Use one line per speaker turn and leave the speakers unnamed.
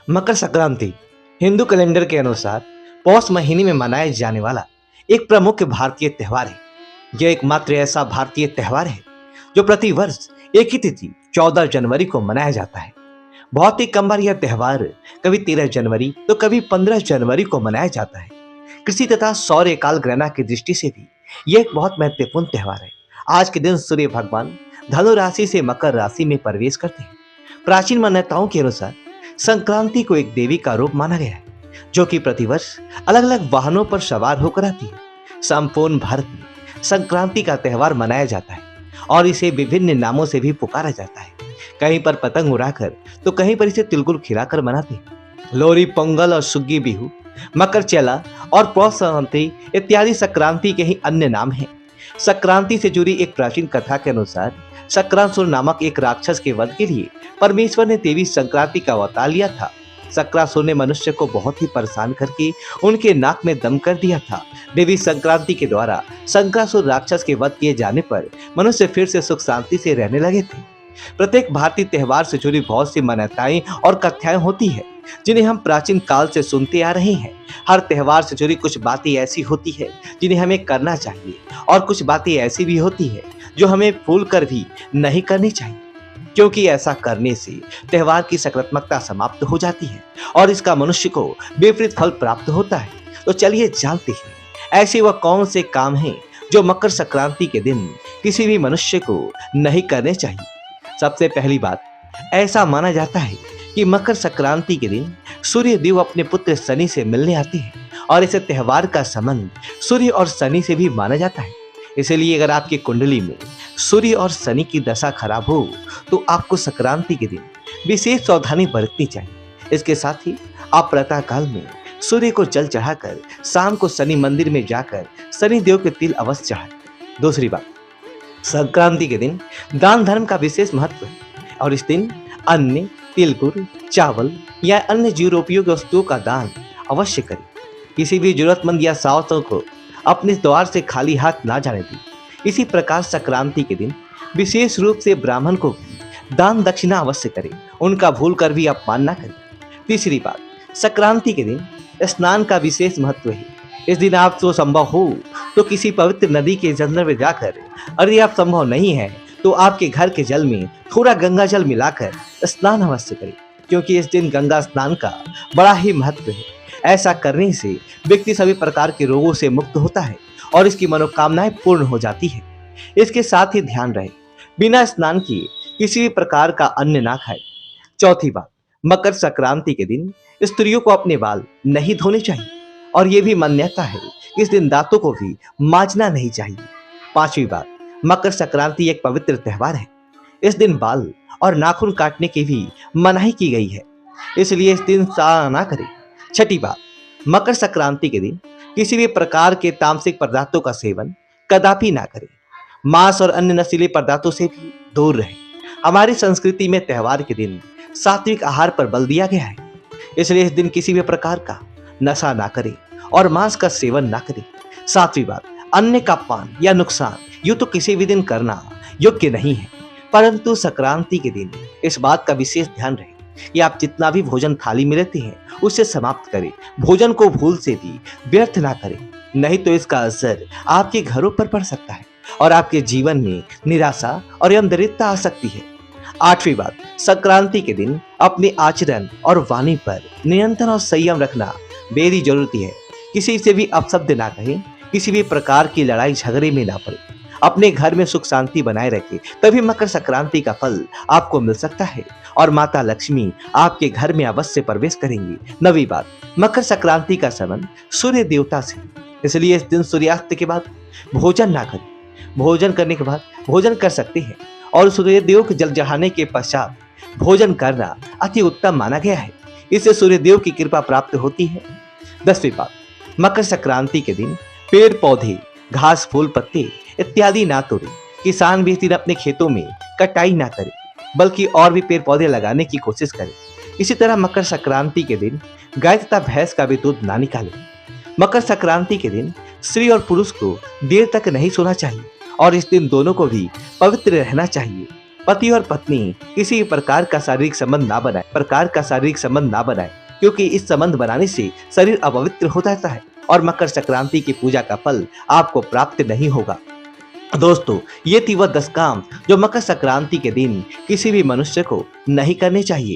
Makar Sankranti Hindu calendar के अनुसार पौष महीने में मनाया जाने वाला एक प्रमुख भारतीय त्योहार है। यह एकमात्र ऐसा भारतीय त्योहार है जो प्रति वर्ष एक ही तिथि 14 जनवरी को मनाया जाता है। बहुत ही कम बार यह त्योहार कभी 13 जनवरी तो कभी 15 जनवरी को मनाया जाता है। कृषि तथा सौर्य काल गणना की दृष्टि से भी यह एक बहुत महत्वपूर्ण त्योहार है। आज के दिन सूर्य भगवान धनु राशि से मकर राशि में प्रवेश करते हैं। प्राचीन मान्यताओं के अनुसार संक्रांति को एक देवी का रूप माना गया है जो कि प्रतिवर्ष अलग अलग वाहनों पर सवार होकर आती है। संपूर्ण भारत में संक्रांति का त्योहार मनाया जाता है और इसे विभिन्न नामों से भी पुकारा जाता है। कहीं पर पतंग उड़ाकर तो कहीं पर इसे तिलगुल खिलाकर मनाते हैं। लोहड़ी, पोंगल और सुग्गी बिहू, मकर चेला और पौष संक्रांति इत्यादि संक्रांति के ही अन्य नाम हैं। संक्रांति से जुड़ी एक प्राचीन कथा के अनुसार सक्रासुर नामक एक राक्षस के वध के लिए परमेश्वर ने देवी संक्रांति का अवतार लिया था। सक्रासुर ने मनुष्य को बहुत ही परेशान करके उनके नाक में दम कर दिया था। देवी संक्रांति के द्वारा सक्रासुर राक्षस के वध किए जाने पर मनुष्य फिर से सुख शांति से रहने लगे थे। प्रत्येक भारतीय त्योहार से जुड़ी बहुत सी मान्यताएं और कथाएं होती है जिन्हें हम प्राचीन काल से सुनते आ रहे हैं। हर त्योहार से जुड़ी कुछ बातें ऐसी होती है जिन्हें हमें करना चाहिए और कुछ बातें ऐसी भी होती है जो हमें भूल कर भी नहीं करनी चाहिए, क्योंकि ऐसा करने से त्योहार की सकारात्मकता समाप्त हो जाती है और इसका मनुष्य को विपरीत फल प्राप्त होता है। तो चलिए जानते हैं ऐसे वह कौन से काम हैं जो मकर संक्रांति के दिन किसी भी मनुष्य को नहीं करने चाहिए। सबसे पहली बात, ऐसा माना जाता है कि मकर संक्रांति के दिन सूर्य देव अपने पुत्र शनि से मिलने आते हैं और इस त्योहार का संबंध सूर्य और शनि से भी माना जाता है। इसलिए अगर आपकी कुंडली में सूर्य और शनि की दशा खराब हो तो आपको संक्रांति के दिन विशेष सावधानी बरतनी चाहिए। इसके साथ ही आप प्रातः काल में सूर्य को जल चढ़ाकर शाम को शनि मंदिर में जाकर शनि देव के तिल अवश्य चढ़ाएं। दूसरी बात, संक्रांति के दिन दान धर्म का विशेष महत्व है और इस दिन अन्न, तिल, गुड़, चावल या अन्य जीवरोपयोगी वस्तुओं का दान अवश्य करें। किसी भी जरूरतमंद या सावतों को अपने द्वार से खाली हाथ ना जाने दें। इसी प्रकार संक्रांति के दिन विशेष रूप से ब्राह्मण को भी दान दक्षिणा अवश्य करें, उनका भूल कर भी अपमान ना करें। तीसरी बात, संक्रांति के दिन स्नान का विशेष महत्व है। इस दिन आप तो संभव हो तो किसी पवित्र नदी के जल में जाकर, यदि आप संभव नहीं है तो आपके घर के जल में थोड़ा गंगा जल मिलाकर स्नान अवश्य करें, क्योंकि इस दिन गंगा स्नान का बड़ा ही महत्व है। ऐसा करने से व्यक्ति सभी प्रकार के रोगों से मुक्त होता है और इसकी मनोकामनाएं पूर्ण हो जाती है। इसके साथ ही ध्यान रहे बिना स्नान किए किसी भी प्रकार का अन्न ना खाए। चौथी बात, मकर संक्रांति के दिन स्त्रियों को अपने बाल नहीं धोने चाहिए और ये भी मान्यता है कि इस दिन दांतों को भी मांजना नहीं चाहिए। पांचवी बात, मकर संक्रांति एक पवित्र त्योहार है। इस दिन बाल और नाखून काटने की भी मनाही की गई है, इसलिए इस दिन सा ना करें। छठी बात, मकर संक्रांति के दिन किसी भी प्रकार के तामसिक पदार्थों का सेवन कदापि ना करें। मांस और अन्य नशीले पदार्थों से भी दूर रहें। हमारी संस्कृति में त्योहार के दिन सात्विक आहार पर बल दिया गया है, इसलिए इस दिन किसी भी प्रकार का नशा ना करें और मांस का सेवन ना करें। सातवीं बात, अन्न का पान या नुकसान यूं तो किसी भी दिन करना योग्य नहीं है, परंतु संक्रांति के दिन इस बात का विशेष ध्यान रहे कि आप जितना भी भोजन थाली में लेते हैं उसे समाप्त करें। भोजन को भूल से भी व्यर्थ ना करें, नहीं तो इसका असर आपके घरों पर पड़ सकता है और आपके जीवन में निराशा और एवं दरिद्रता आ सकती है। आठवीं बात, संक्रांति के दिन अपने आचरण और वाणी पर नियंत्रण और संयम रखना बेहद जरूरी है। किसी से भी अपशब्द ना कहें, किसी भी प्रकार की लड़ाई झगड़े में ना पड़े, अपने घर में सुख शांति बनाए रखें, तभी मकर संक्रांति का फल आपको मिल सकता है और माता लक्ष्मी आपके घर में अवश्य प्रवेश करेंगी। नवीं बात, मकर संक्रांति का संबंध सूर्य देवता से, इसलिए इस दिन सूर्यास्त के बाद भोजन ना करें। भोजन करने के बाद भोजन कर सकते हैं और सूर्य देव के जल चढ़ाने के पश्चात भोजन करना अति उत्तम माना गया है। इससे सूर्य देव की कृपा प्राप्त होती है। 10वीं बात, मकर संक्रांति के दिन पेड़ पौधे, घास फूल पत्ते इत्यादि ना तोड़े। किसान भी इस दिन अपने खेतों में कटाई ना करे, बल्कि और भी पेड़ पौधे लगाने की कोशिश करें। इसी तरह मकर संक्रांति के दिन गाय तथा भैंस का भी दूध ना निकालें। मकर संक्रांति के दिन स्त्री और पुरुष को देर तक नहीं सोना चाहिए और इस दिन दोनों को भी पवित्र रहना चाहिए। पति और पत्नी किसी प्रकार का शारीरिक संबंध ना बनाए, क्योंकि इस संबंध बनाने से शरीर अपवित्र हो जाता है और मकर संक्रांति की पूजा का फल आपको प्राप्त नहीं होगा। दोस्तों, ये थी वह 10 काम जो मकर संक्रांति के दिन किसी भी मनुष्य को नहीं करने चाहिए।